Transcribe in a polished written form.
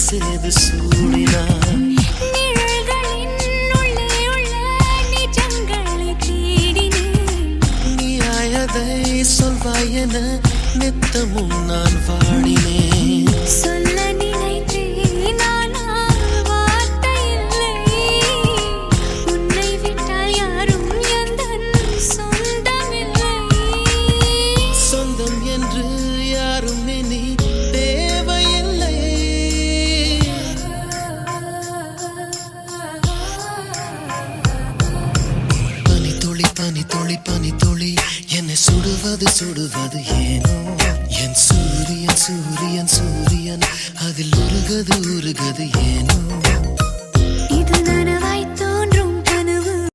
சேது சூடினாய் நீயாயதை சொல்வாய் என நித்தமும் நான் வாடினேன் சொல்ல நினைத்தேன் ஆனால் வார்த்தை இல்லை உன்னை விட்டால் யாரும் எந்தன் சொந்தமில்லை சொந்தம் என்று யாரும் இனி தேவையில்லை பனித்துளி பனித்துளி பனித்துளி என்னை சுடுவது சுடுவது ஏனோ என் சூரியன் சூரியன் சூரியன் அதில் உருகது உருகது ஏனோ இது நன